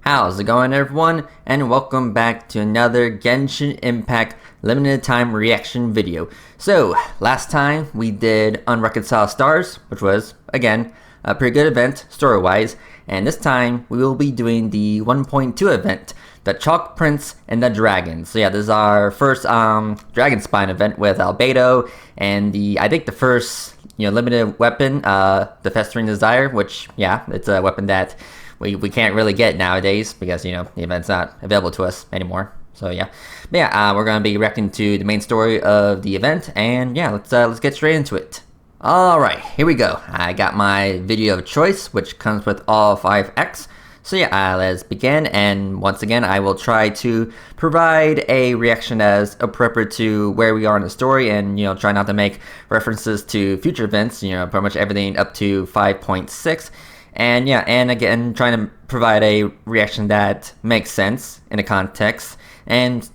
How's it going, everyone? And welcome back to another Genshin Impact limited time reaction video. So, last time we did Unreconciled Stars, which was, again, a pretty good event story-wise. And this time we will be doing the 1.2 event, the Chalk Prince and the Dragons. So yeah, this is our first Dragon Spine event with Albedo and I think the first limited weapon, the Festering Desire, which yeah, it's a weapon that we can't really get nowadays because the event's not available to us anymore. So yeah, but yeah, we're gonna be reacting to the main story of the event, and yeah, let's get straight into it. Alright, here we go. I got my video of choice, which comes with all 5 acts. So yeah, let's begin, and once again, I will try to provide a reaction as appropriate to where we are in the story, and try not to make references to future events, pretty much everything up to 5.6. And yeah, and again, trying to provide a reaction that makes sense in a context, and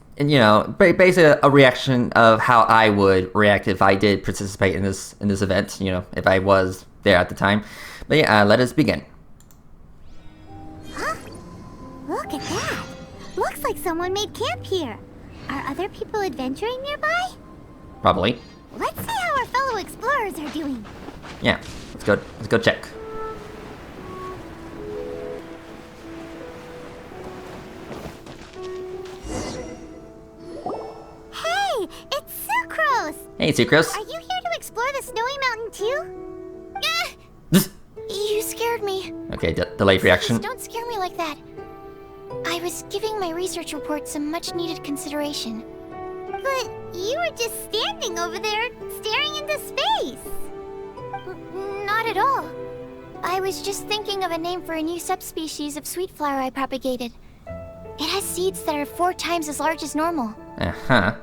basically a reaction of how I would react if I did participate in this event, if I was there at the time. But yeah, let us begin. Huh? Look at that! Looks like someone made camp here. Are other people adventuring nearby? Probably. Let's see how our fellow explorers are doing. Yeah, let's go check. It's Sucrose! Hey, Sucrose. Are you here to explore the snowy mountain too? You scared me. Okay, delayed reaction. Please don't scare me like that. I was giving my research report some much-needed consideration. But you were just standing over there, staring into space. Not at all. I was just thinking of a name for a new subspecies of sweet flower I propagated. It has seeds that are 4 times as large as normal. Uh-huh.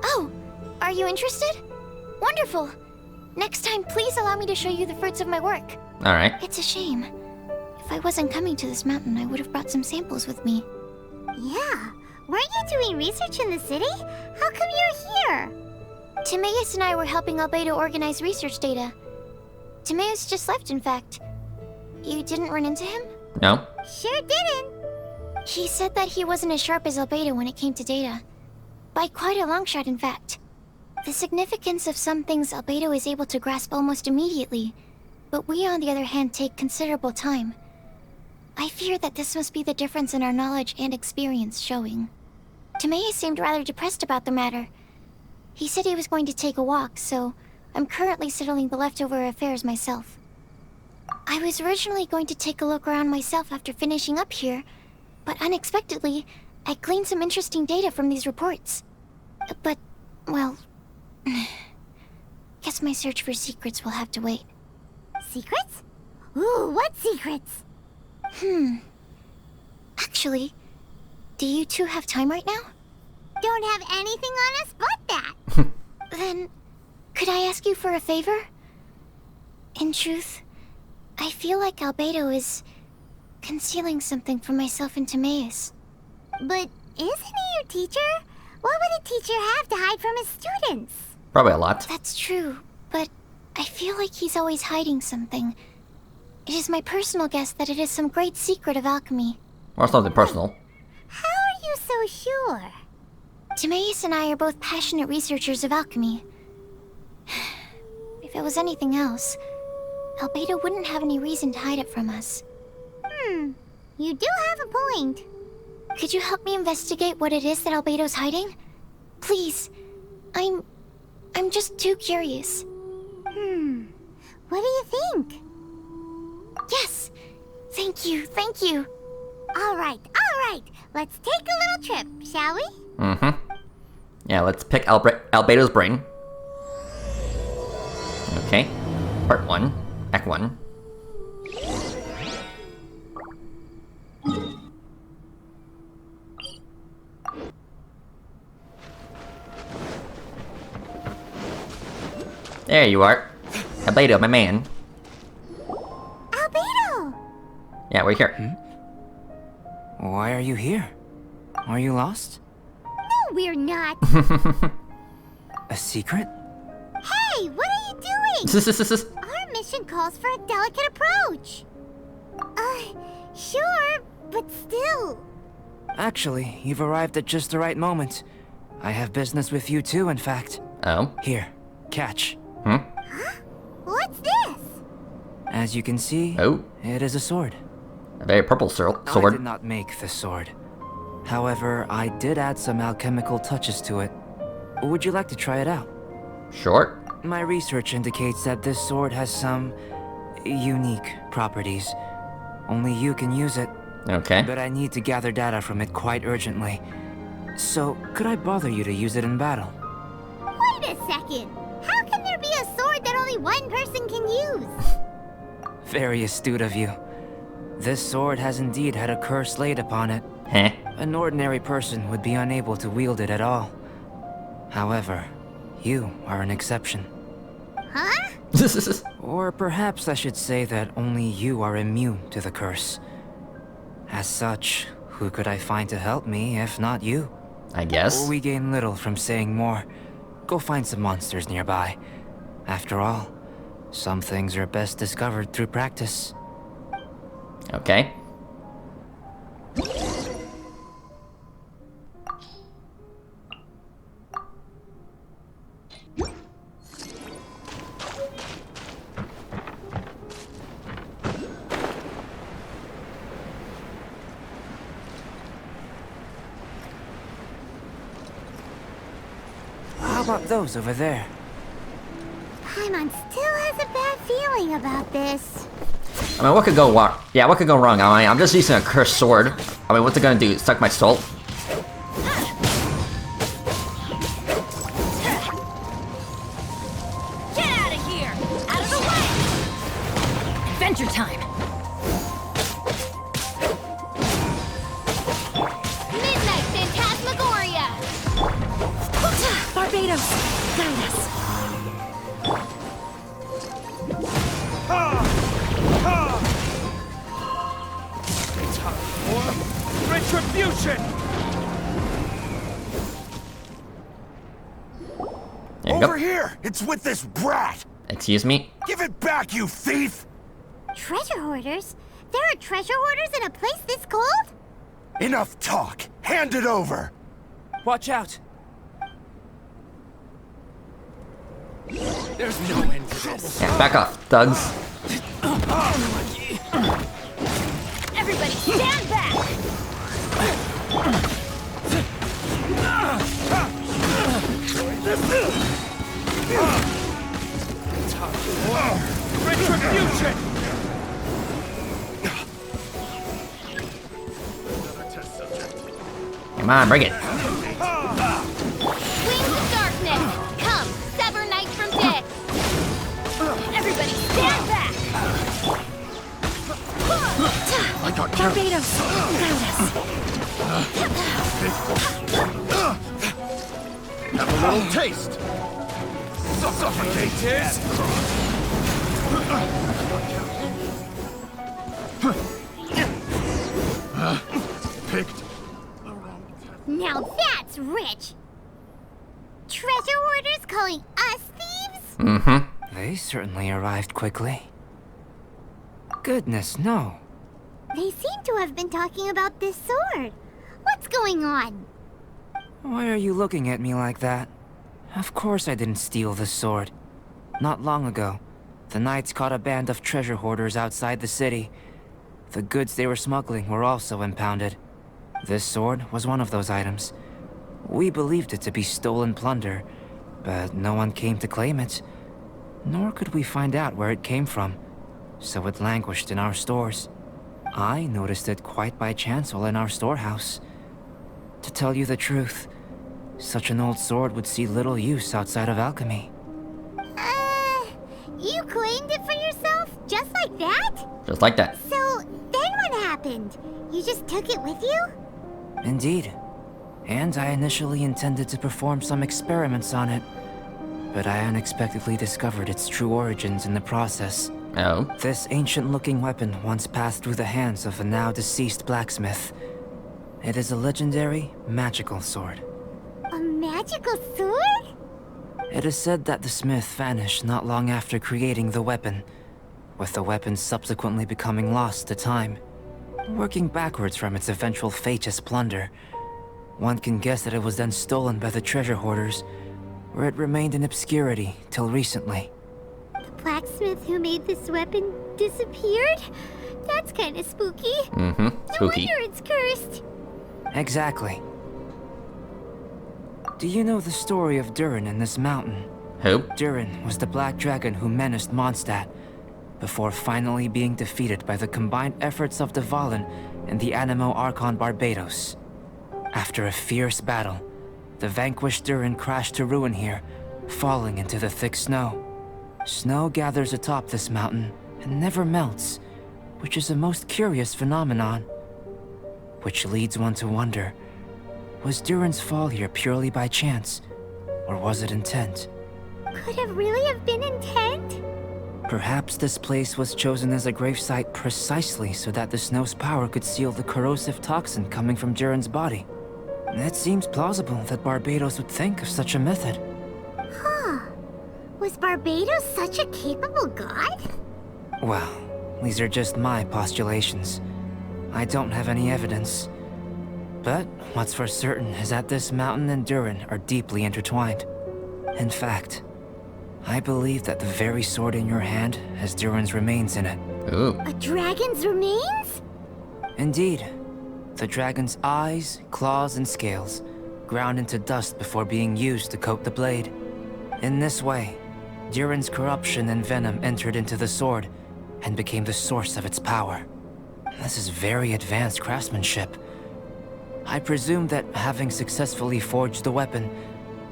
Oh, are you interested? Wonderful. Next time, please allow me to show you the fruits of my work. Alright. It's a shame. If I wasn't coming to this mountain, I would have brought some samples with me. Yeah. Weren't you doing research in the city? How come you're here? Timaeus and I were helping Albedo organize research data. Timaeus just left, in fact. You didn't run into him? No. Sure didn't. He said that he wasn't as sharp as Albedo when it came to data. By quite a long shot, in fact. The significance of some things Albedo is able to grasp almost immediately, but we, on the other hand, take considerable time. I fear that this must be the difference in our knowledge and experience showing. Timaeus seemed rather depressed about the matter. He said he was going to take a walk, so I'm currently settling the leftover affairs myself. I was originally going to take a look around myself after finishing up here, but unexpectedly, I gleaned some interesting data from these reports. But, well... guess my search for secrets will have to wait. Secrets? Ooh, what secrets? Actually, do you two have time right now? Don't have anything on us but that. Then, could I ask you for a favor? In truth, I feel like Albedo is concealing something from myself and Timaeus. But isn't he your teacher? What would a teacher have to hide from his students? Probably a lot. That's true, but I feel like he's always hiding something. It is my personal guess that it is some great secret of alchemy. Or something personal. How are you so sure? Timaeus and I are both passionate researchers of alchemy. If it was anything else, Albedo wouldn't have any reason to hide it from us. You do have a point. Could you help me investigate what it is that Albedo's hiding? Please. I'm just too curious. What do you think? Yes! Thank you. Alright. Let's take a little trip, shall we? Yeah, let's pick Albedo's brain. Okay. Part 1. Act 1. There you are. Albedo, my man. Albedo! Yeah, we're here. Why are you here? Are you lost? No, we're not. A secret? Hey, what are you doing? Our mission calls for a delicate approach. Sure, but still. Actually, you've arrived at just the right moment. I have business with you too, in fact. Oh? Here, catch. What's this? As you can see, Oh? it is a sword. A very purple I sword. did not make the sword. However, I did add some alchemical touches to it. Would you like to try it out? Sure. My research indicates that this sword has some unique properties. Only you can use it, Okay. but I need to gather data from it quite urgently. So, could I bother you to use it in battle? Wait a second. How can there be a sword that only one person can use? Very astute of you. This sword has indeed had a curse laid upon it. Heh. An ordinary person would be unable to wield it at all. However, you are an exception. Huh? Or perhaps I should say that only you are immune to the curse. As such, who could I find to help me if not you? I guess. We gain little from saying more. Go find some monsters nearby. After all, some things are best discovered through practice. Okay. How about those over there? Paimon still has a bad feeling about this. I mean, what could go wrong? Yeah, what could go wrong? I mean, I'm just using a cursed sword. I mean, what's it gonna do? Suck my soul? Get out of here! Out of the way! Adventure time! Midnight Phantasmagoria! Barbados, guide us. Retribution! There you go. Over here! It's with this brat! Excuse me? Give it back, you thief! Treasure hoarders? There are treasure hoarders in a place this cold? Enough talk! Hand it over! Watch out! There's no end to this. Yeah, back off, thugs. Everybody stand back! Retribution! Come on, bring it. Wings of darkness! Come, sever night from day! Everybody stand back! I got Barbados, guide us. Have a little taste! Suffocated! Picked. Now that's rich! Treasure hoarders calling us thieves? Mm-hmm. They certainly arrived quickly. Goodness, no. They seem to have been talking about this sword. What's going on? Why are you looking at me like that? Of course I didn't steal the sword. Not long ago, the Knights caught a band of treasure hoarders outside the city. The goods they were smuggling were also impounded. This sword was one of those items. We believed it to be stolen plunder, but no one came to claim it. Nor could we find out where it came from, so it languished in our stores. I noticed it quite by chance while in our storehouse. To tell you the truth, such an old sword would see little use outside of alchemy. You claimed it for yourself? Just like that? Just like that. So, then what happened? You just took it with you? Indeed. And I initially intended to perform some experiments on it, but I unexpectedly discovered its true origins in the process. Oh. This ancient-looking weapon once passed through the hands of a now-deceased blacksmith. It is a legendary, magical sword. A magical sword? It is said that the smith vanished not long after creating the weapon, with the weapon subsequently becoming lost to time. Working backwards from its eventual fate as plunder, one can guess that it was then stolen by the treasure hoarders, where it remained in obscurity till recently. The blacksmith who made this weapon disappeared? That's kind of spooky. Mm-hmm. Spooky. No wonder it's cursed. Exactly. Do you know the story of Durin in this mountain? Who? Durin was the black dragon who menaced Mondstadt, before finally being defeated by the combined efforts of the Valen and the Animo Archon Barbados. After a fierce battle, the vanquished Durin crashed to ruin here, falling into the thick snow. Snow gathers atop this mountain and never melts, which is a most curious phenomenon. Which leads one to wonder, was Durin's fall here purely by chance, or was it intent? Could it really have been intent? Perhaps this place was chosen as a gravesite precisely so that the snow's power could seal the corrosive toxin coming from Durin's body. It seems plausible that Barbados would think of such a method. Huh. Was Barbados such a capable god? Well, these are just my postulations. I don't have any evidence. But what's for certain is that this mountain and Durin are deeply intertwined. In fact, I believe that the very sword in your hand has Durin's remains in it. Ooh. A dragon's remains? Indeed. The dragon's eyes, claws, and scales ground into dust before being used to coat the blade. In this way, Durin's corruption and venom entered into the sword and became the source of its power. This is very advanced craftsmanship. I presume that having successfully forged the weapon,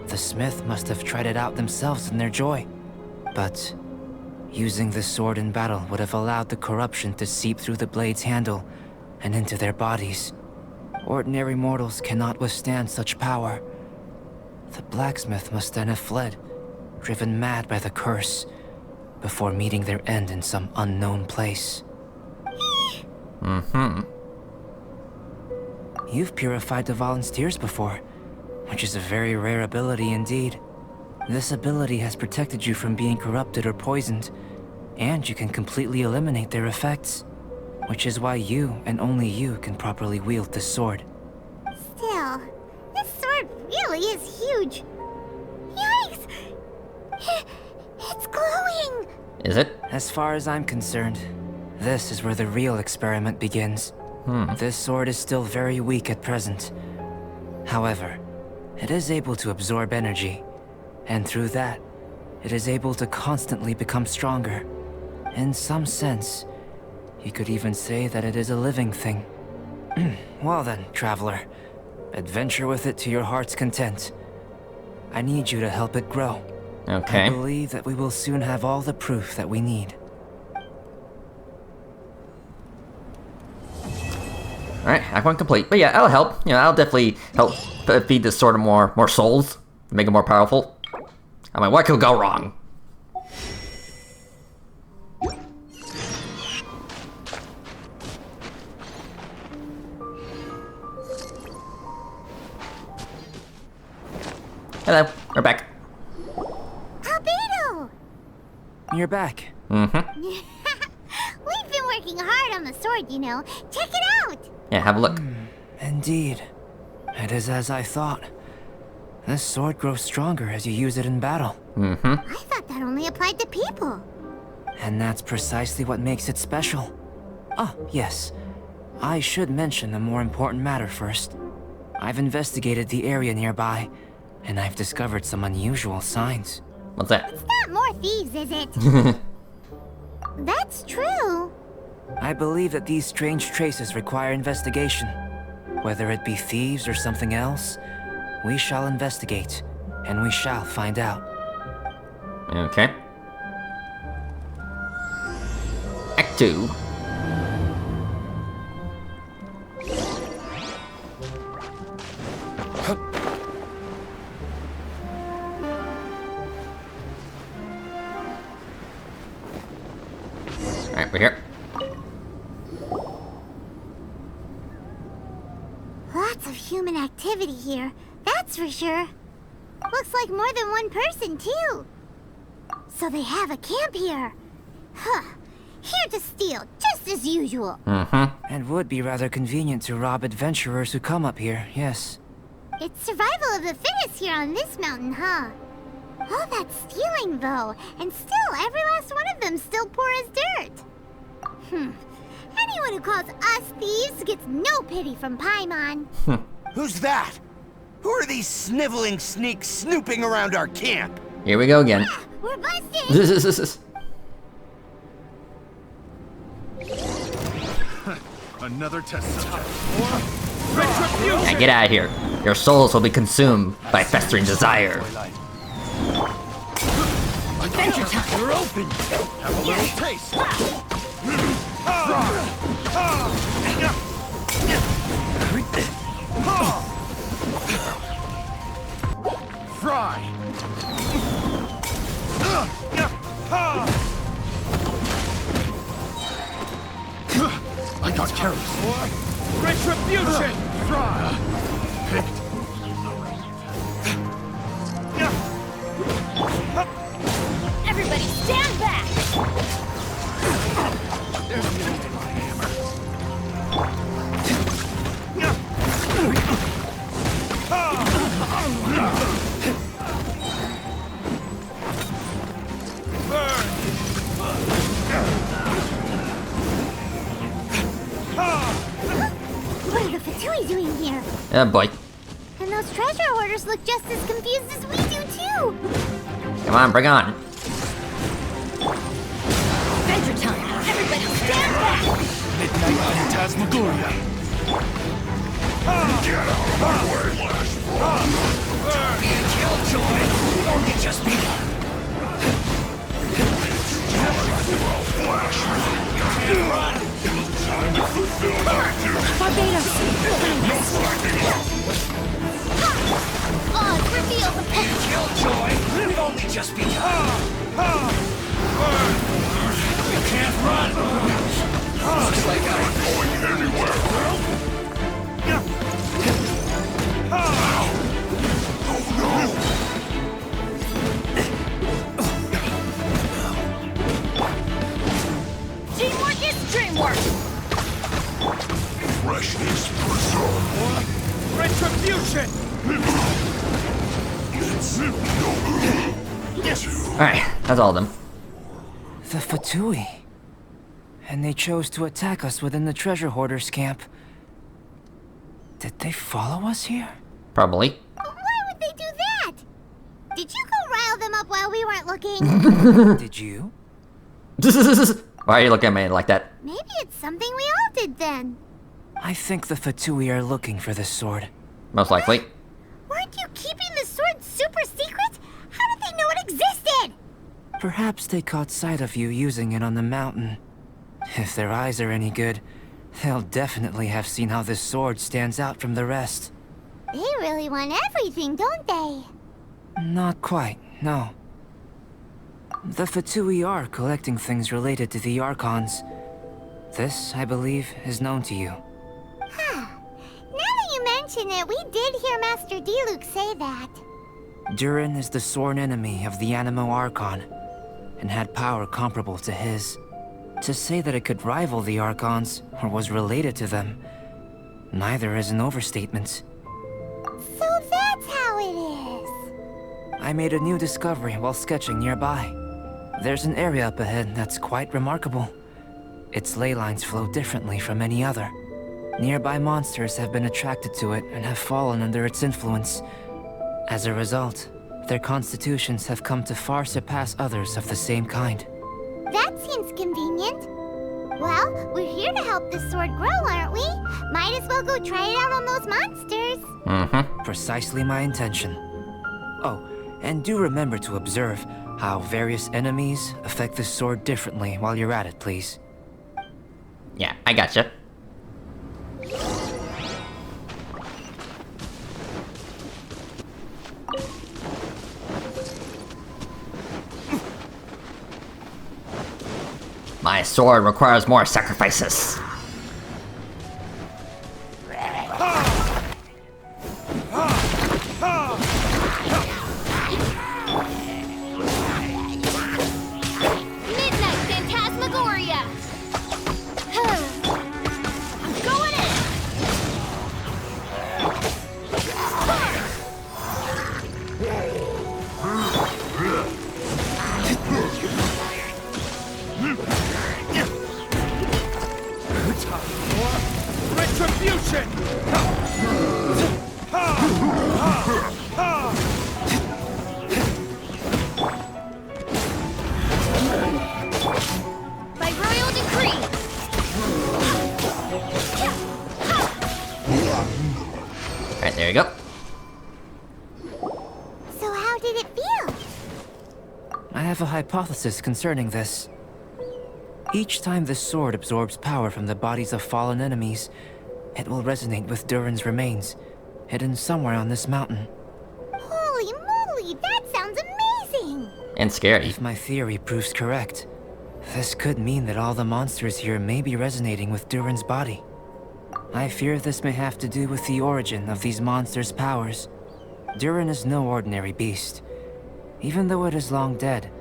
the smith must have tried it out themselves in their joy. But using the sword in battle would have allowed the corruption to seep through the blade's handle and into their bodies. Ordinary mortals cannot withstand such power. The blacksmith must then have fled, driven mad by the curse, before meeting their end in some unknown place. Mm-hmm. You've purified the volunteers before, which is a very rare ability indeed. This ability has protected you from being corrupted or poisoned, and you can completely eliminate their effects, which is why you and only you can properly wield this sword. Still, this sword really is huge. Yikes! It's glowing! Is it? As far as I'm concerned, this is where the real experiment begins. This sword is still very weak at present. However, it is able to absorb energy, and through that, it is able to constantly become stronger. In some sense, you could even say that it is a living thing. Well then, traveler, adventure with it to your heart's content. I need you to help it grow. Okay. I believe that we will soon have all the proof that we need. Alright, Act 1 complete. But yeah, I'll help. You know, I'll definitely help feed this sword more souls, make it more powerful. I mean, what could go wrong? Hello, we're back. Albedo! You're back. Mm-hmm. We've been working hard on the sword, you know. Check it out! Yeah, have a look. Indeed. It is as I thought. This sword grows stronger as you use it in battle. Mm-hmm. I thought that only applied to people. And that's precisely what makes it special. Ah, yes. I should mention a more important matter first. I've investigated the area nearby, and I've discovered some unusual signs. What's that? It's not more thieves, is it? That's true. I believe that these strange traces require investigation. Whether it be thieves or something else, we shall investigate, and we shall find out. Okay. Act 2. Alright, we're here. Lots of human activity here, that's for sure. Looks like more than one person, too. So they have a camp here. Huh. Here to steal, just as usual. And would be rather convenient to rob adventurers who come up here, yes. It's survival of the fittest here on this mountain, huh? All that stealing, though, and still every last one of them still poor as dirt. Anyone who calls us thieves gets no pity from Paimon. Who's that? Who are these sniveling sneaks snooping around our camp? Here we go again. We're busted! Another test subject. Now get out of here. Your souls will be consumed by festering desire. Adventure time! You're open. Have a little taste. Fry. I got careless. Retribution! Fry. Picked. Everybody stand back! There's the end of my hammer. What are the Fatui doing here? Oh boy. And those treasure hoarders look just as confused as we do, too. Come on, bring on. Adventure time! Everybody stand back! Midnight Phantasmagoria. Get out of my way, Be a killjoy, or you just be. Barbados! Oh, it's revealed. Killjoy, only just be. You can't run. Looks like I'm going anywhere. Teamwork is dreamwork! Freshness preserved. Retribution! Alright, that's all of them. The Fatui. And they chose to attack us within the treasure hoarders camp. Did they follow us here? Probably. Why would they do that? Did you go rile them up while we weren't looking? Did you? Why are you looking at me like that? Maybe it's something we all did then. I think the Fatui are looking for this sword. Most likely. Weren't you keeping the sword super secret? How did they know it existed? Perhaps they caught sight of you using it on the mountain. If their eyes are any good, they'll definitely have seen how this sword stands out from the rest. They really want everything, don't they? Not quite, no. The Fatui are collecting things related to the Archons. This, I believe, is known to you. Huh. Now that you mention it, we did hear Master Diluc say that. Durin is the sworn enemy of the Animo Archon, and had power comparable to his. To say that it could rival the Archons, or was related to them, neither is an overstatement. So that's how it is. I made a new discovery while sketching nearby. There's an area up ahead that's quite remarkable. Its ley lines flow differently from any other. Nearby monsters have been attracted to it and have fallen under its influence. As a result, their constitutions have come to far surpass others of the same kind. That seems convenient. Well, we're here to help this sword grow, aren't we? Might as well go try it out on those monsters. Precisely my intention. Oh, and do remember to observe how various enemies affect the sword differently while you're at it, please. Yeah, I gotcha. My sword requires more sacrifices. Midnight Phantasmagoria! it! By royal decree! Alright, there you go. So how did it feel? I have a hypothesis concerning this. Each time this sword absorbs power from the bodies of fallen enemies, it will resonate with Durin's remains, hidden somewhere on this mountain. Holy moly, that sounds amazing! And scary. If my theory proves correct, this could mean that all the monsters here may be resonating with Durin's body. I fear this may have to do with the origin of these monsters' powers. Durin is no ordinary beast. Even though it is long dead,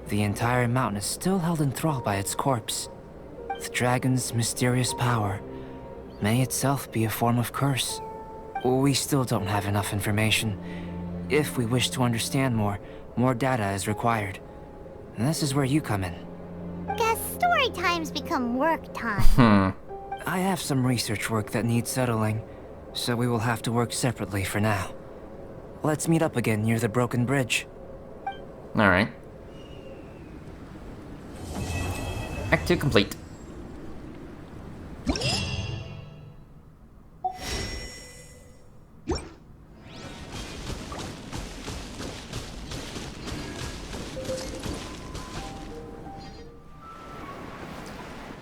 the entire mountain is still held in thrall by its corpse. The dragon's mysterious power may itself be a form of curse. We still don't have enough information. If we wish to understand more data is required. And this is where you come in. Guess story times become work time. I have some research work that needs settling, so we will have to work separately for now. Let's meet up again near the broken bridge. Alright. Act 2 complete.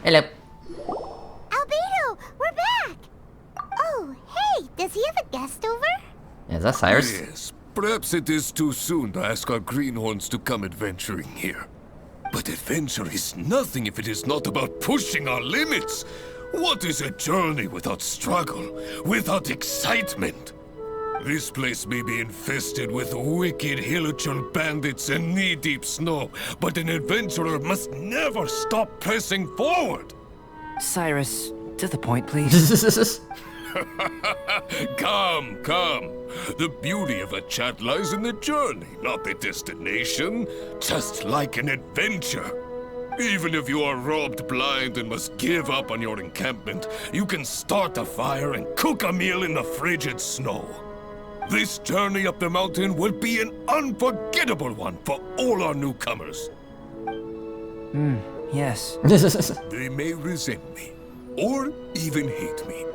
Hello. Albedo, we're back! Oh, hey, does he have a guest over? Is that Cyrus? Yes, perhaps it is too soon to ask our greenhorns to come adventuring here. But adventure is nothing if it is not about pushing our limits. What is a journey without struggle, without excitement? This place may be infested with wicked Hilichurl bandits and knee-deep snow, but an adventurer must never stop pressing forward. Cyrus, to the point, please. Come. The beauty of a chat lies in the journey, not the destination. Just like an adventure. Even if you are robbed blind and must give up on your encampment, you can start a fire and cook a meal in the frigid snow. This journey up the mountain will be an unforgettable one for all our newcomers. Yes. They may resent me, or even hate me.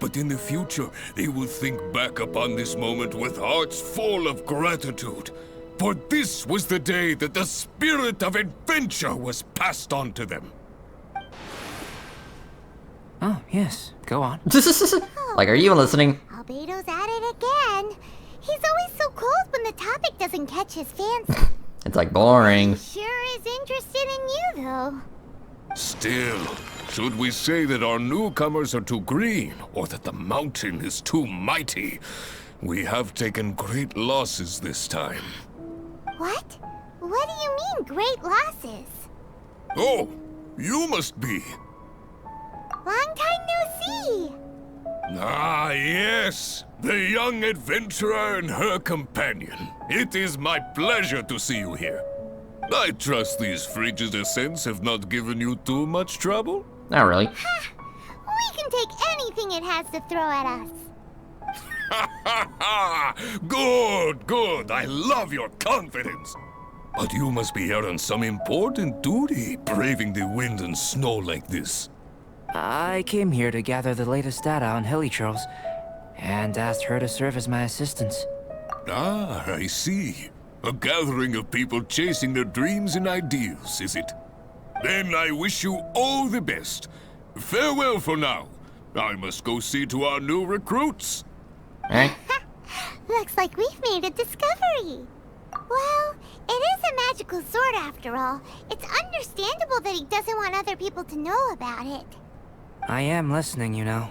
But in the future, they will think back upon this moment with hearts full of gratitude. For this was the day that the spirit of adventure was passed on to them. Oh, yes. Go on. Like, are you even listening? Albedo's at it again. He's always so cold when the topic doesn't catch his fancy. It's like boring. Sure is interested in you, though. Still, should we say that our newcomers are too green, or that the mountain is too mighty? We have taken great losses this time. What? What do you mean, great losses? Oh, you must be. Long time no see. Ah, yes! The young adventurer and her companion. It is my pleasure to see you here. I trust these frigid ascents have not given you too much trouble? Not really. We can take anything it has to throw at us. Ha ha ha! Good! I love your confidence! But you must be here on some important duty, braving the wind and snow like this. I came here to gather the latest data on Hilichurls, and asked her to serve as my assistant. Ah, I see. A gathering of people chasing their dreams and ideals, is it? Then I wish you all the best. Farewell for now. I must go see to our new recruits. Alright. Looks like we've made a discovery. Well, it is a magical sword after all. It's understandable that he doesn't want other people to know about it. I am listening, you know.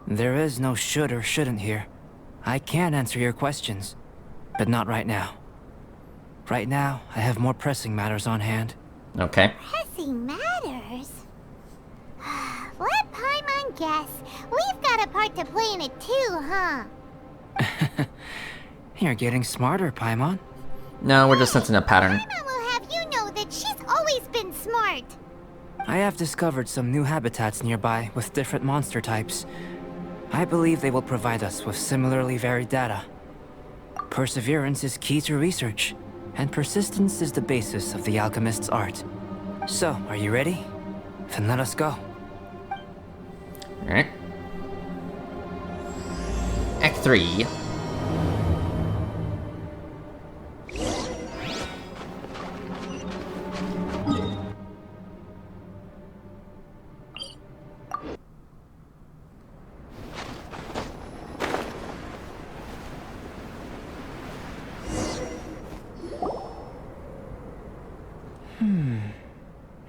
There is no should or shouldn't here. I can answer your questions, but not right now. Right now, I have more pressing matters on hand. Okay. Pressing matters. Let Paimon guess. We've got a part to play in it too, huh? You're getting smarter, Paimon. No, we're just sensing a pattern. Paimon will have you know that she's always been smart. I have discovered some new habitats nearby with different monster types. I believe they will provide us with similarly varied data. Perseverance is key to research, and persistence is the basis of the alchemist's art. So, are you ready? Then let us go. Alright. Act 3.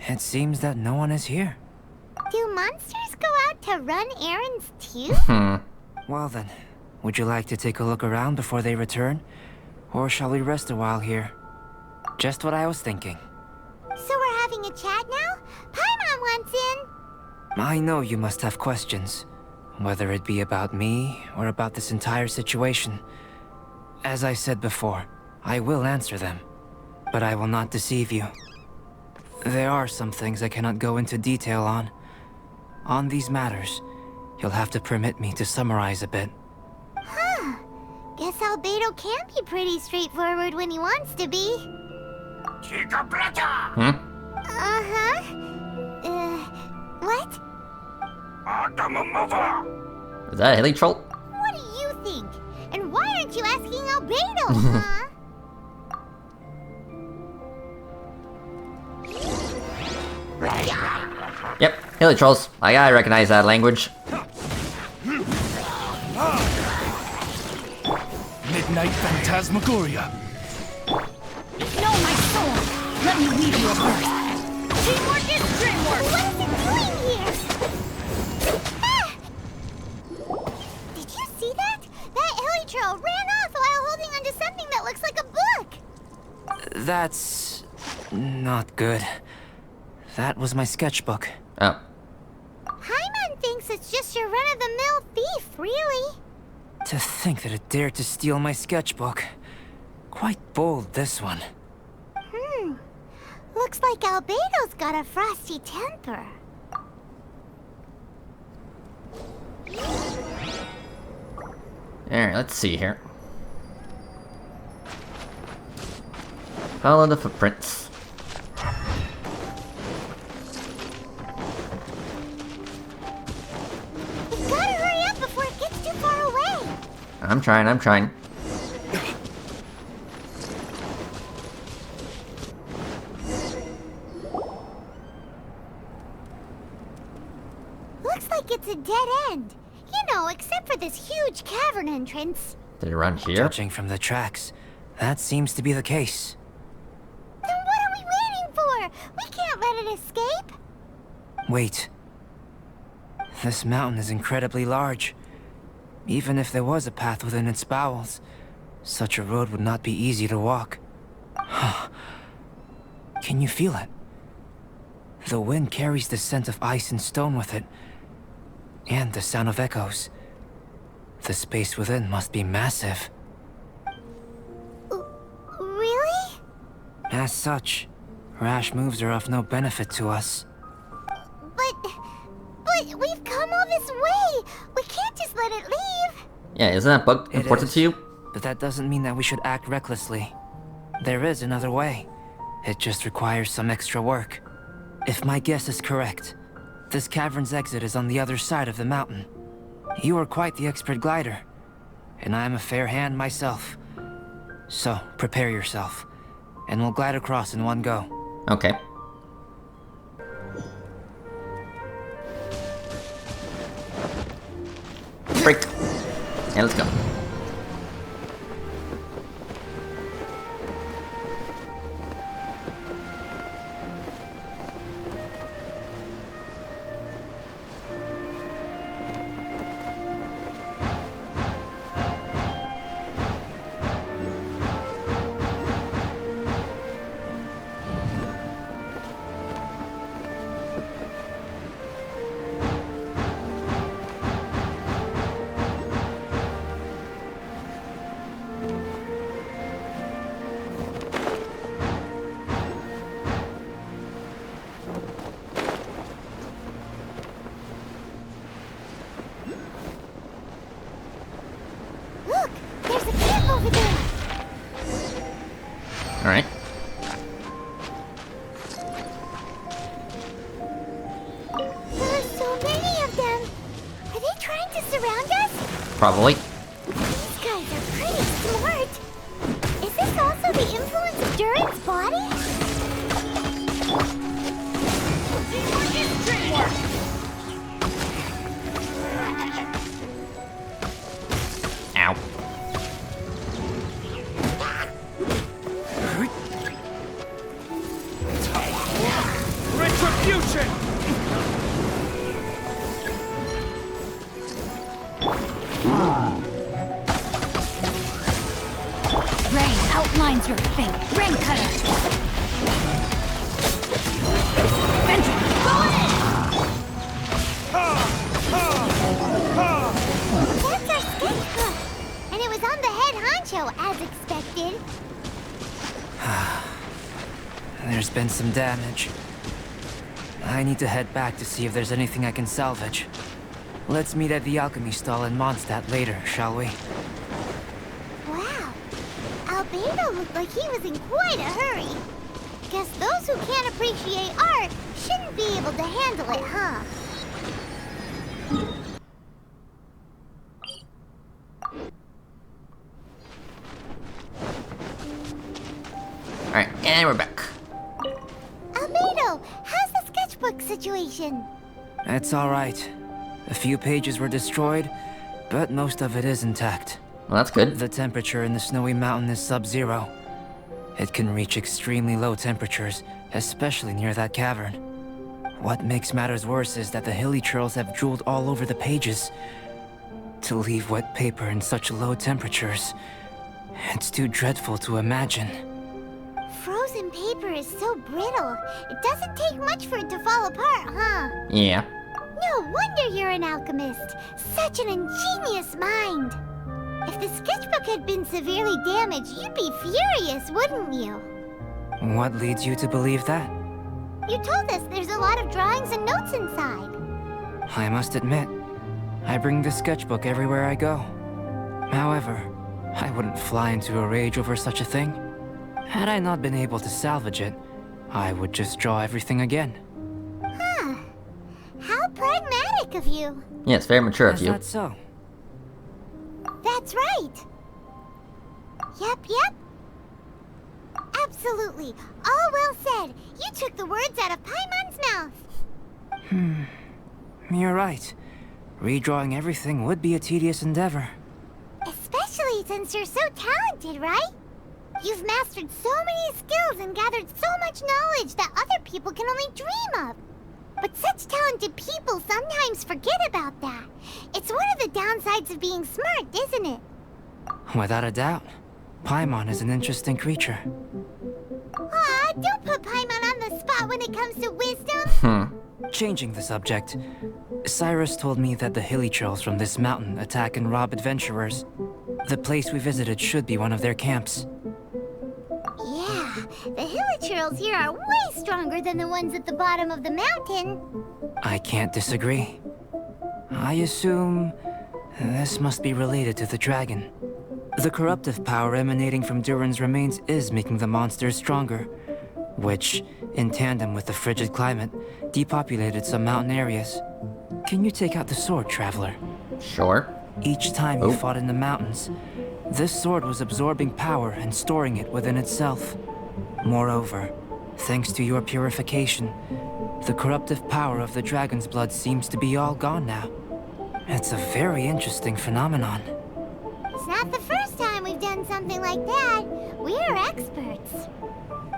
It seems that no one is here. Do monsters go out to run errands too? Well then, would you like to take a look around before they return? Or shall we rest a while here? Just what I was thinking. So we're having a chat now? Paimon wants in. I know you must have questions, whether it be about me or about this entire situation. As I said before, I will answer them, but I will not deceive you. There are some things I cannot go into detail on. On these matters, you'll have to permit me to summarize a bit. Huh. Guess Albedo can be pretty straightforward when he wants to be. Hmm? Uh-huh. What? Is that a hilly troll? What do you think? And why aren't you asking Albedo, huh? Yep, hilly trolls. I recognize that language. Midnight Phantasmagoria. No, my sword! Let me weave you a verse. Teamwork is dreamwork! What is it doing here? Ah! Did you see that? That hilly troll ran off while holding onto something that looks like a book. That's... not good. That was my sketchbook. Oh. Paimon thinks it's just your run-of-the-mill thief, really. To think that it dared to steal my sketchbook. Quite bold, this one. Looks like Albedo's got a frosty temper. Alright, let's see here. Follow the footprints. We gotta hurry up before it gets too far away. I'm trying. Looks like it's a dead end. You know, except for this huge cavern entrance. Did it run here? Judging from the tracks, that seems to be the case. Then what are we waiting for? We can't let it escape. Wait. This mountain is incredibly large. Even if there was a path within its bowels, such a road would not be easy to walk. Can you feel it? The wind carries the scent of ice and stone with it, and the sound of echoes. The space within must be massive. Really? As such, rash moves are of no benefit to us. But we've come all this way. We can't just let it leave. Yeah, isn't that bug It important is, to you? but that doesn't mean that we should act recklessly. There is another way. It just requires some extra work. If my guess is correct, this cavern's exit is on the other side of the mountain. You are quite the expert glider, and I am a fair hand myself. So, prepare yourself, and we'll glide across in one go. Okay. Break. And let's go. Alright. There are so many of them. Are they trying to surround us? Probably. These guys are pretty smart. Is this also the influence of Durin's body? Teamwork is dreamwork! Ow. Retribution! Rain outlines your fate. Rain cutter! Vengeance! Go in! That's our sketchbook. And it was on the head honcho, as expected. There's been some damage. I need to head back to see if there's anything I can salvage. Let's meet at the alchemy stall in Mondstadt later, shall we? Wow. Albedo looked like he was in quite a hurry. Guess those who can't appreciate art shouldn't be able to handle it, huh? Alright, and we're back. Albedo, how's the sketchbook situation? It's alright. A few pages were destroyed, but most of it is intact. Well, that's good. The temperature in the snowy mountain is sub-zero. It can reach extremely low temperatures, especially near that cavern. What makes matters worse is that the hilly churls have drooled all over the pages. To leave wet paper in such low temperatures, it's too dreadful to imagine. Frozen paper is so brittle. It doesn't take much for it to fall apart, huh? Yeah. No wonder you're an alchemist. Such an ingenious mind. If the sketchbook had been severely damaged, you'd be furious, wouldn't you? What leads you to believe that? You told us there's a lot of drawings and notes inside. I must admit, I bring the sketchbook everywhere I go. However, I wouldn't fly into a rage over such a thing. Had I not been able to salvage it, I would just draw everything again. Huh. How pragmatic of you. Yeah, it's very mature of Is you. that so? That's right. Yep. Absolutely. All well said. You took the words out of Paimon's mouth. You're right. Redrawing everything would be a tedious endeavor. Especially since you're so talented, right? You've mastered so many skills and gathered so much knowledge that other people can only dream of. But such talented people sometimes forget about that. It's one of the downsides of being smart, isn't it? Without a doubt. Paimon is an interesting creature. Aw, don't put Paimon on the spot when it comes to wisdom. Changing the subject, Cyrus told me that the hilly trolls from this mountain attack and rob adventurers. The place we visited should be one of their camps. Yeah, the hilichurls here are way stronger than the ones at the bottom of the mountain. I can't disagree. I assume this must be related to the dragon. The corruptive power emanating from Durin's remains is making the monsters stronger, which, in tandem with the frigid climate, depopulated some mountain areas. Can you take out the sword, Traveler? Sure. Each time you fought in the mountains, this sword was absorbing power and storing it within itself. Moreover, thanks to your purification, the corruptive power of the dragon's blood seems to be all gone now. It's a very interesting phenomenon. It's not the first time we've done something like that. We're experts.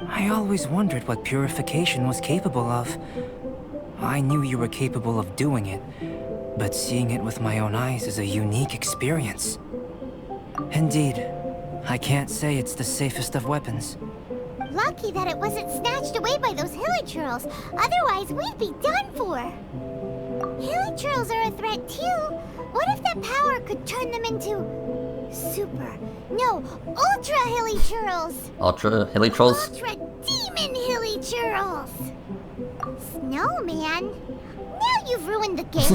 I always wondered what purification was capable of. I knew you were capable of doing it, but seeing it with my own eyes is a unique experience. Indeed, I can't say it's the safest of weapons. Lucky that it wasn't snatched away by those hilichurls. Otherwise, we'd be done for. Hilichurls are a threat too. What if that power could turn them into ultra hilichurls? Ultra hilly trolls. Ultra demon hilichurls. Snowman, now you've ruined the game.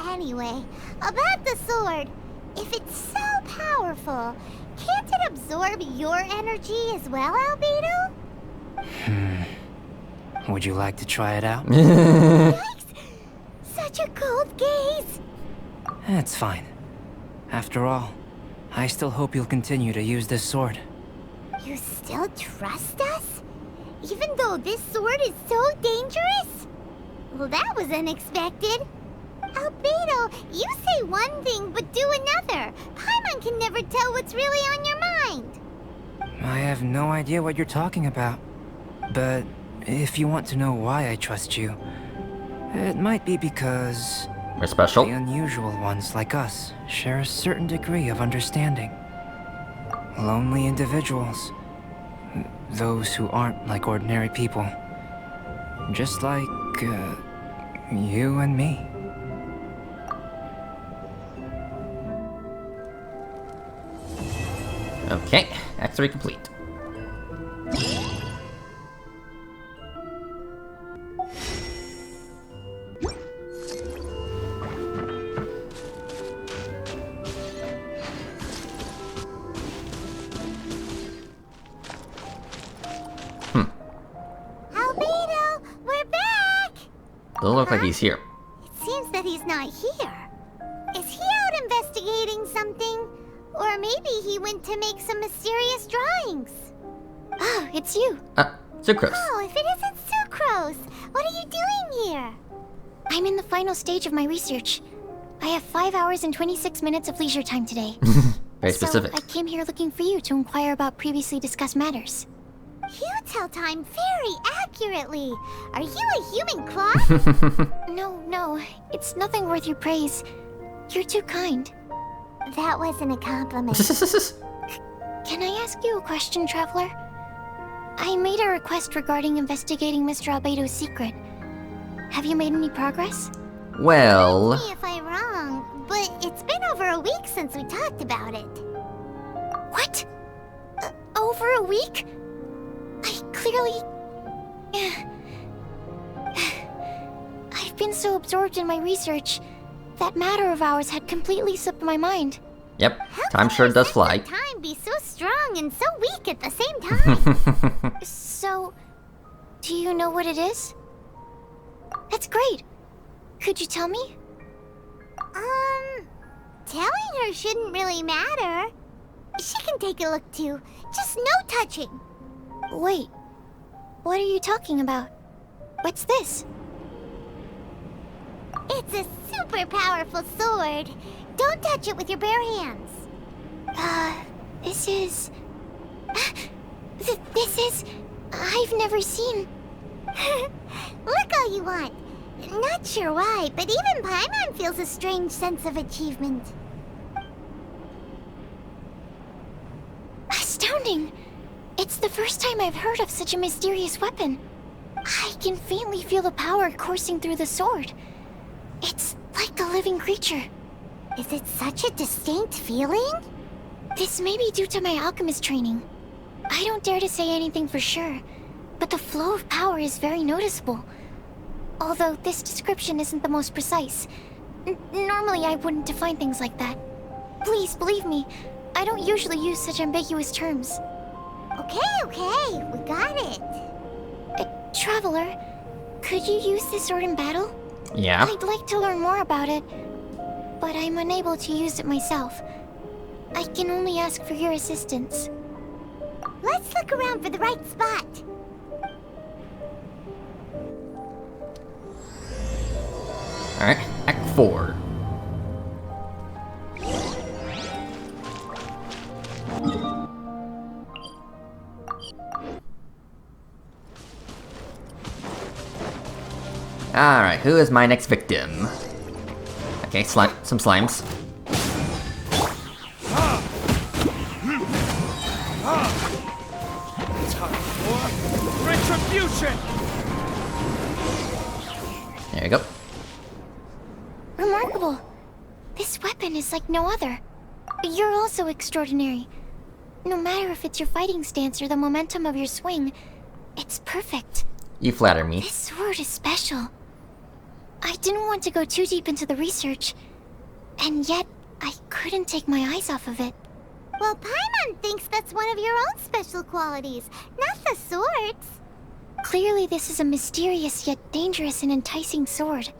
Anyway, about the sword. If it's so powerful, can't it absorb your energy as well, Albedo? Would you like to try it out? Yikes! Such a cold gaze! It's fine. After all, I still hope you'll continue to use this sword. You still trust us? Even though this sword is so dangerous? Well, that was unexpected. Albedo, you say one thing but do another. Paimon can never tell what's really on your mind. I have no idea what you're talking about. But if you want to know why I trust you, it might be because We're special. the unusual ones like us share a certain degree of understanding. Lonely individuals. Those who aren't like ordinary people. Just like, you and me. Okay, Act 3 complete. Albedo, we're back! Doesn't look like he's here. It seems that he's not here. Is he out investigating something? Or maybe he went to make some mysterious drawings. Ah, it's you. Sucrose. Oh, if it isn't Sucrose, what are you doing here? I'm in the final stage of my research. I have 5 hours and 26 minutes of leisure time today. Very specific. So I came here looking for you to inquire about previously discussed matters. You tell time very accurately. Are you a human clock? No, it's nothing worth your praise. You're too kind. That wasn't a compliment. Can I ask you a question, Traveler? I made a request regarding investigating Mr. Albedo's secret. Have you made any progress? Well, Correct me if I'm wrong, but it's been over a week since we talked about it. What? Over a week? I clearly... I've been so absorbed in my research. That matter of ours had completely slipped my mind. yep, How time can sure your does sense fly. of time be so strong and so weak at the same time? So, do you know what it is? That's great. Could you tell me? Telling her shouldn't really matter. She can take a look too. Just no touching. Wait, what are you talking about? What's this? It's a super powerful sword. Don't touch it with your bare hands. This is... This is... I've never seen... Look all you want. Not sure why, but even Paimon feels a strange sense of achievement. Astounding! It's the first time I've heard of such a mysterious weapon. I can faintly feel the power coursing through the sword. It's like a living creature. Is it such a distinct feeling? This may be due to my alchemist training. I don't dare to say anything for sure, but the flow of power is very noticeable. Although this description isn't the most precise. Normally I wouldn't define things like that. Please believe me, I don't usually use such ambiguous terms. Okay, we got it. Traveler, could you use this sword in battle? Yeah. I'd like to learn more about it, but I'm unable to use it myself. I can only ask for your assistance. Let's look around for the right spot. Alright, Act 4. Alright, who is my next victim? Okay, some slimes. Retribution! There you go. Remarkable. This weapon is like no other. You're also extraordinary. No matter if it's your fighting stance or the momentum of your swing, it's perfect. You flatter me. This sword is special. I didn't want to go too deep into the research, and yet I couldn't take my eyes off of it. Well, Paimon thinks that's one of your own special qualities, not the sword's. Clearly, this is a mysterious yet dangerous and enticing sword.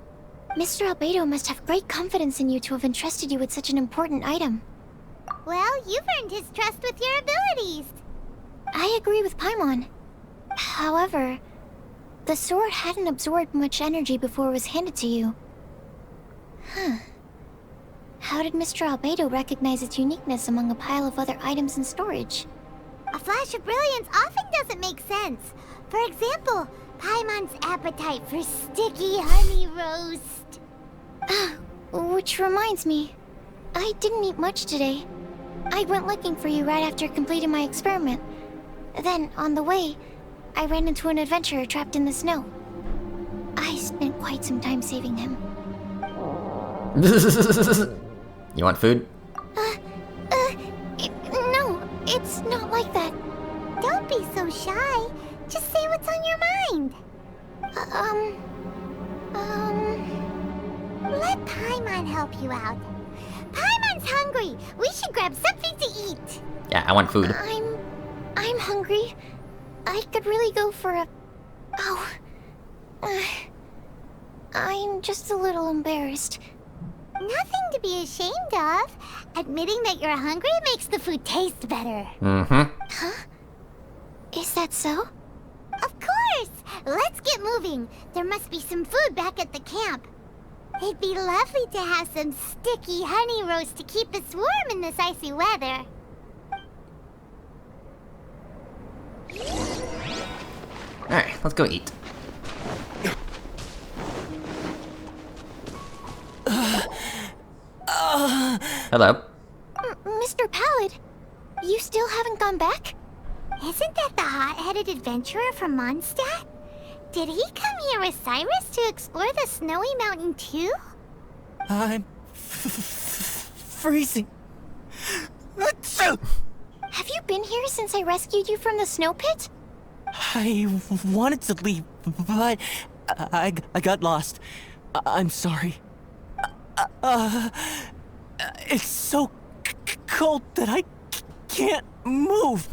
Mr. Albedo must have great confidence in you to have entrusted you with such an important item. Well, you've earned his trust with your abilities. I agree with Paimon. However, the sword hadn't absorbed much energy before it was handed to you. Huh. How did Mr. Albedo recognize its uniqueness among a pile of other items in storage? A flash of brilliance often doesn't make sense. For example, Paimon's appetite for sticky honey roast. Which reminds me, I didn't eat much today. I went looking for you right after completing my experiment. Then, on the way, I ran into an adventurer trapped in the snow. I spent quite some time saving him. You want food? No, it's not like that. Don't be so shy. Just say what's on your mind. Let Paimon help you out. Paimon's hungry. We should grab something to eat. Yeah, I want food. I'm hungry. I could really go for a... Oh. I'm just a little embarrassed. Nothing to be ashamed of. Admitting that you're hungry makes the food taste better. Mm-hmm. Huh? Is that so? Of course! Let's get moving. There must be some food back at the camp. It'd be lovely to have some sticky honey roast to keep us warm in this icy weather. Alright, let's go eat. Hello. Mr. Pallid, you still haven't gone back? Isn't that the hot-headed adventurer from Mondstadt? Did he come here with Cyrus to explore the snowy mountain too? I'm freezing. Have you been here since I rescued you from the snow pit? I wanted to leave, but I got lost. I'm sorry. It's so cold that I can't move.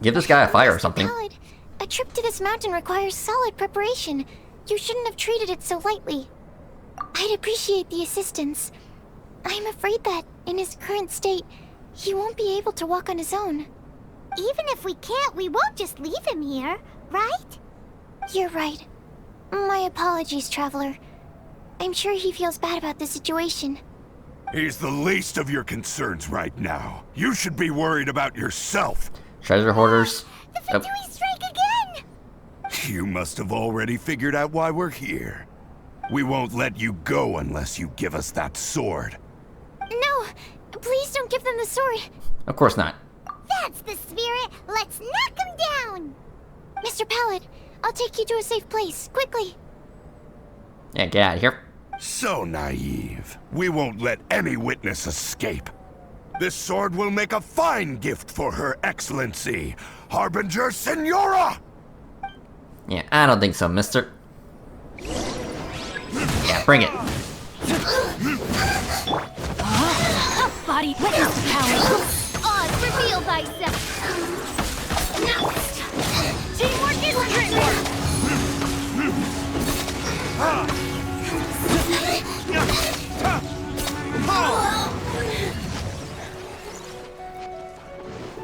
Give this guy a fire or something. Pallid, a trip to this mountain requires solid preparation. You shouldn't have treated it so lightly. I'd appreciate the assistance. I'm afraid that, in his current state, he won't be able to walk on his own. Even if we can't, we won't just leave him here, right? You're right. My apologies, Traveler. I'm sure he feels bad about the situation. He's the least of your concerns right now. You should be worried about yourself. Treasure hoarders. The Fatui strike again! You must have already figured out why we're here. We won't let you go unless you give us that sword. No! Please don't give them the sword! Of course not. That's the spirit! Let's knock him down! Mr. Pallid, I'll take you to a safe place, quickly. Yeah, get out of here. So naive. We won't let any witness escape. This sword will make a fine gift for Her Excellency, Harbinger Senora! Yeah, I don't think so, mister. Yeah, bring it. Body, witness the power. Oz, reveal thyself. Teamwork is dreamwork.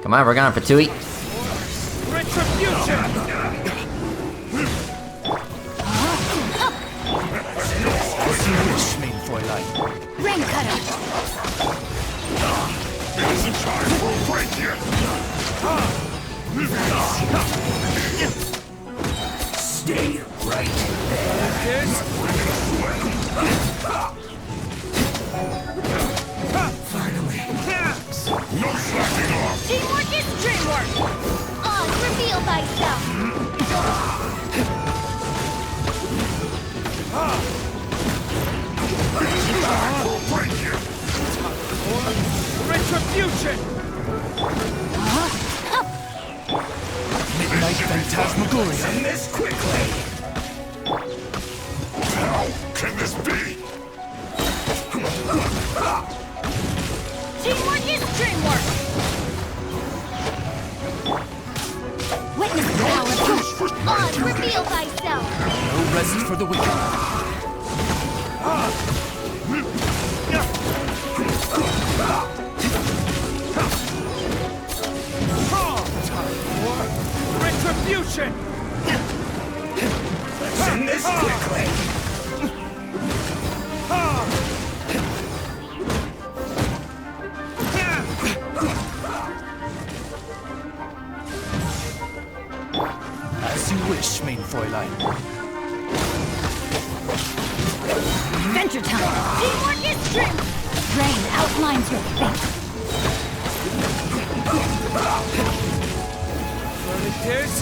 Come on, we're going for Fatui. Retribution! Rain cutter. Stay right there. Finally. No slacking off. Teamwork is dreamwork. Oz, reveal thyself. Retribution! Midnight Phantasmagoria. End this quickly. How can this be? Teamwork is dreamwork. rest for the weekend. Time for retribution! Send this quickly! As you wish, main Fräulein. Adventure time! Teamwork is strength! Rain outlines your fate. Volunteers?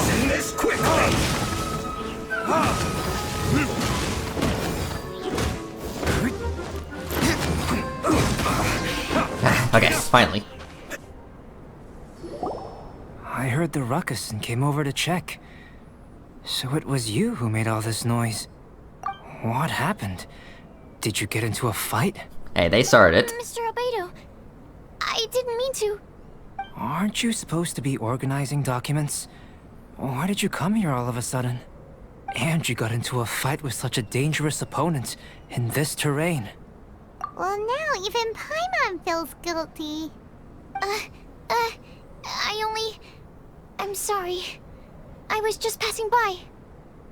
Send this quickly! Okay, finally. I heard the ruckus and came over to check. So it was you who made all this noise. What happened? Did you get into a fight? Hey, they started it. Mr. Albedo, I didn't mean to. Aren't you supposed to be organizing documents? Why did you come here all of a sudden? And you got into a fight with such a dangerous opponent in this terrain. Well, now even Paimon feels guilty. I'm sorry. I was just passing by.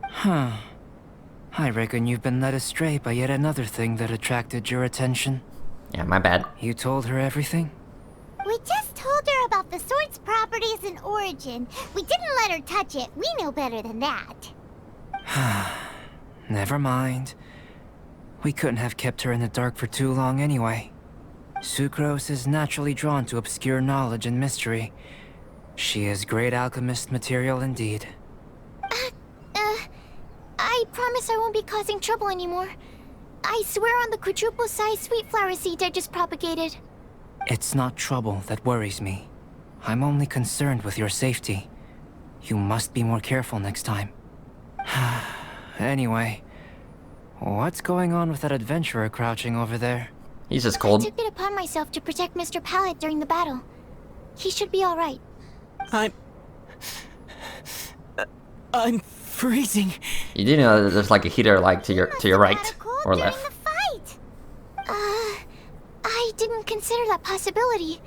Huh. I reckon you've been led astray by yet another thing that attracted your attention. Yeah, my bad. You told her everything? We just told her about the sword's properties and origin. We didn't let her touch it. We know better than that. Never mind. We couldn't have kept her in the dark for too long anyway. Sucrose is naturally drawn to obscure knowledge and mystery. She is great alchemist material indeed. I promise I won't be causing trouble anymore. I swear on the quadruple-sized sweet flower seed I just propagated. It's not trouble that worries me. I'm only concerned with your safety. You must be more careful next time. Anyway, what's going on with that adventurer crouching over there? He's just I cold. took it upon myself to protect Mr. Pallet during the battle. He should be alright. I'm freezing. You do know that there's like a heater like to your right or During left. the fight. I didn't consider that possibility.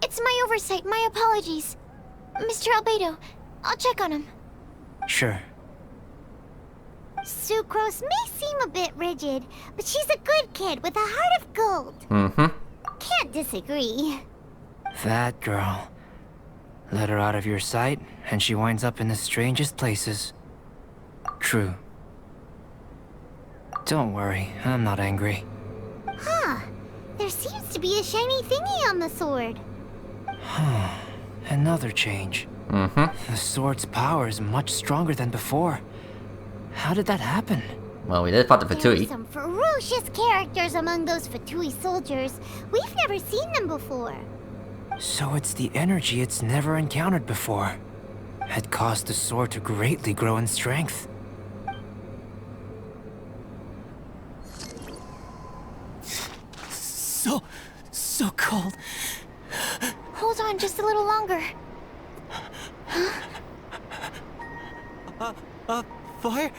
It's my oversight, my apologies. Mr. Albedo, I'll check on him. Sure. Sucrose may seem a bit rigid, but she's a good kid with a heart of gold. Mm-hmm. Can't disagree. That girl. Let her out of your sight, and she winds up in the strangest places. True. Don't worry, I'm not angry. Huh. There seems to be a shiny thingy on the sword. Another change. Mm-hmm. The sword's power is much stronger than before. How did that happen? Well, we did fight the There are Fatui. some ferocious characters among those Fatui soldiers. We've never seen them before. So it's the energy it's never encountered before. It caused the sword to greatly grow in strength. So cold. Hold on just a little longer. Fire?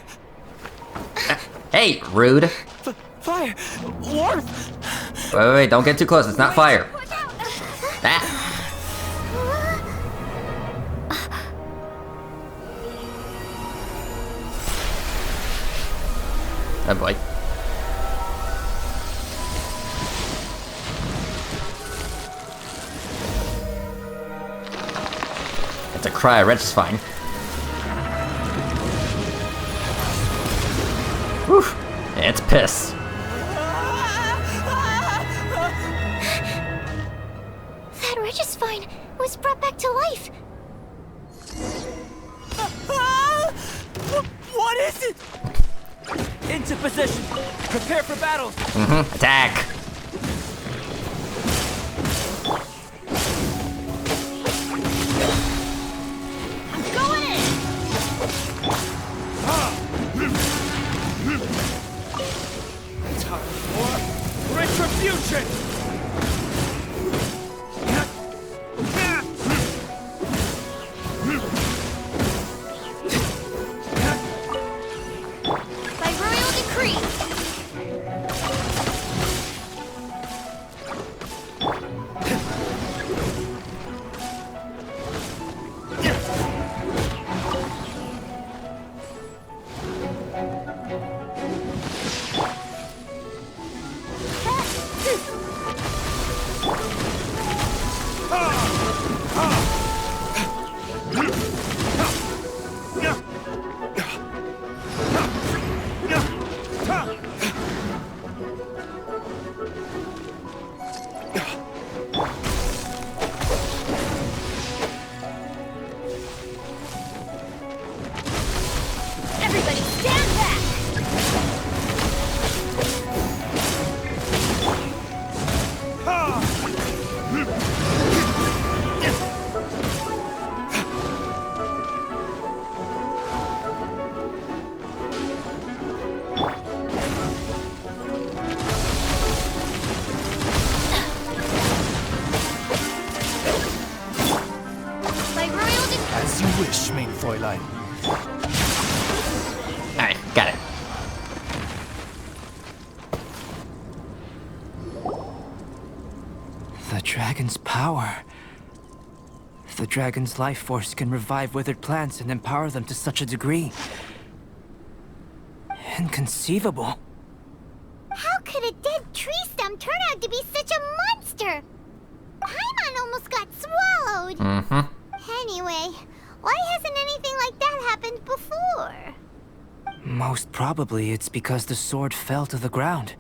Hey, rude. Fire! Warmth! Wait, don't get too close. It's not fire. Ah. Oh boy. It's a cry, Wrench is fine. Whew. It's piss. That Regis-Vine was brought back to life. What is it? Into position. Prepare for battle. Mm-hmm. Attack. Going in! Time for retribution! dragon's power. The dragon's life force can revive withered plants and empower them to such a degree. Inconceivable. How could a dead tree stump turn out to be such a monster? Paimon almost got swallowed. Anyway, why hasn't anything like that happened before? Most probably it's because the sword fell to the ground.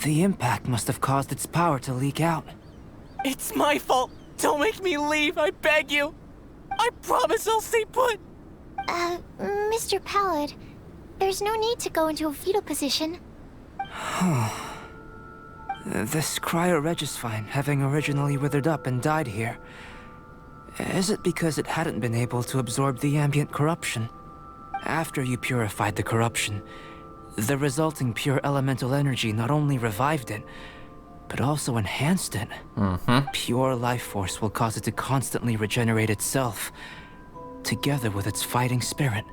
The impact must have caused its power to leak out. It's my fault. Don't make me leave, I beg you. I promise I'll stay put. Mr. Pallid, there's no need to go into a fetal position. This cryoregistine, having originally withered up and died here, is it because it hadn't been able to absorb the ambient corruption? After you purified the corruption, the resulting pure elemental energy not only revived it, but also enhanced it. Pure life force will cause it to constantly regenerate itself, together with its fighting spirit.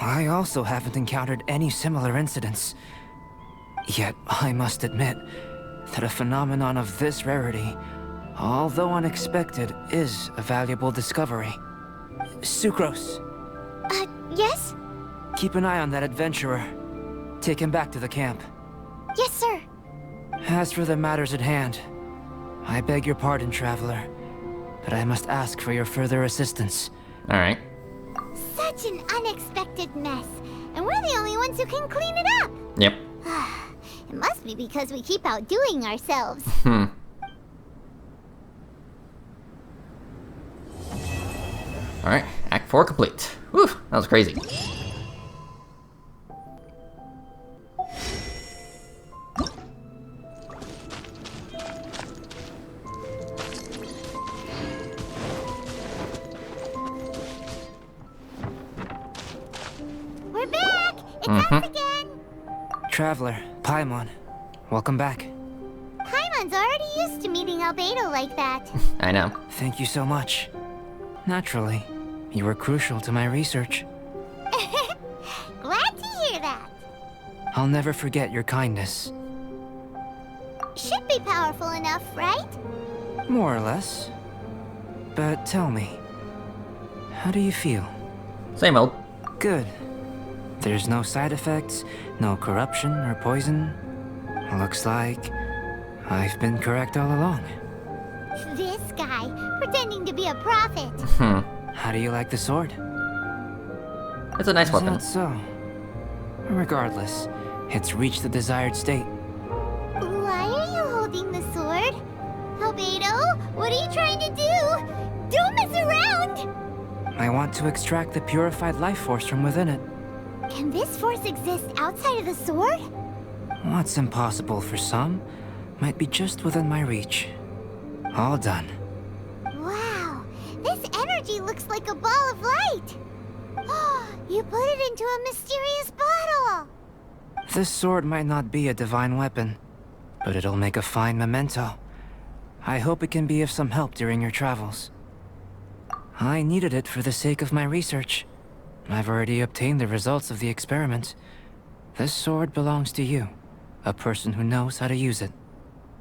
I also haven't encountered any similar incidents. Yet, I must admit that a phenomenon of this rarity, although unexpected, is a valuable discovery. Sucrose. Yes? Keep an eye on that adventurer. Take him back to the camp. Yes, sir. As for the matters at hand, I beg your pardon, traveler, but I must ask for your further assistance. Alright. Such an unexpected mess, and we're the only ones who can clean it up. Yep. It must be because we keep outdoing ourselves. Alright, Act 4 complete. Whew, that was crazy. We're back! It's us again! Traveler, Paimon, welcome back. Paimon's already used to meeting Albedo like that. I know. Thank you so much. Naturally, you were crucial to my research. Glad to hear that. I'll never forget your kindness. Should be powerful enough, right? More or less. But tell me, how do you feel? Same old. Good. There's no side effects, no corruption or poison. Looks like I've been correct all along. This guy, pretending to be a prophet. How do you like the sword? It's a nice Is weapon. that so? Regardless, it's reached the desired state. Why are you holding the sword? Albedo, what are you trying to do? Don't mess around! I want to extract the purified life force from within it. Can this force exist outside of the sword? What's impossible for some might be just within my reach. All done. Wow, this energy looks like a ball of light. You put it into a mysterious bottle. This sword might not be a divine weapon, but it'll make a fine memento. I hope it can be of some help during your travels. I needed it for the sake of my research. I've already obtained the results of the experiment. This sword belongs to you, a person who knows how to use it.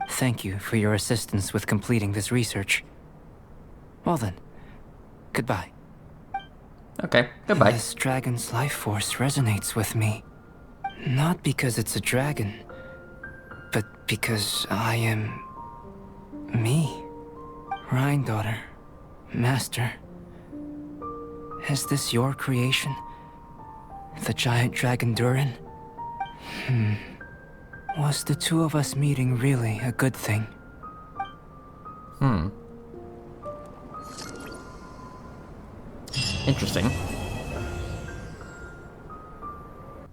Thank you for your assistance with completing this research. Well then, goodbye. Okay, goodbye. This dragon's life force resonates with me. Not because it's a dragon, but because I am... me. Rhine daughter. Master. Is this your creation? The giant dragon Durin? Was the two of us meeting really a good thing? Interesting.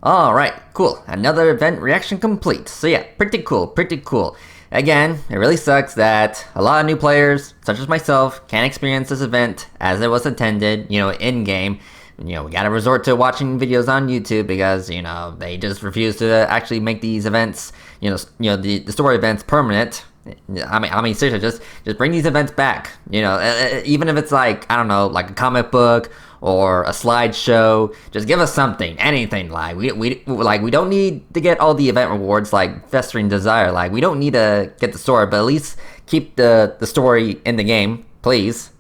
Alright, cool. Another event reaction complete. So yeah, pretty cool, pretty cool. Again, it really sucks that a lot of new players, such as myself, can't experience this event as it was intended, in-game. We gotta resort to watching videos on YouTube because, they just refuse to actually make these events, the story events permanent. I mean, seriously, just bring these events back. Even if it's like, I don't know, like a comic book or a slideshow. Just give us something, anything. Like we don't need to get all the event rewards like Festering Desire. Like we don't need to get the story, but at least keep the story in the game, please.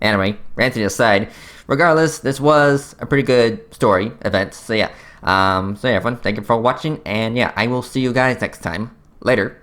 Anyway, ranting aside, regardless, this was a pretty good story event. So yeah, everyone, thank you for watching, and yeah, I will see you guys next time. Later.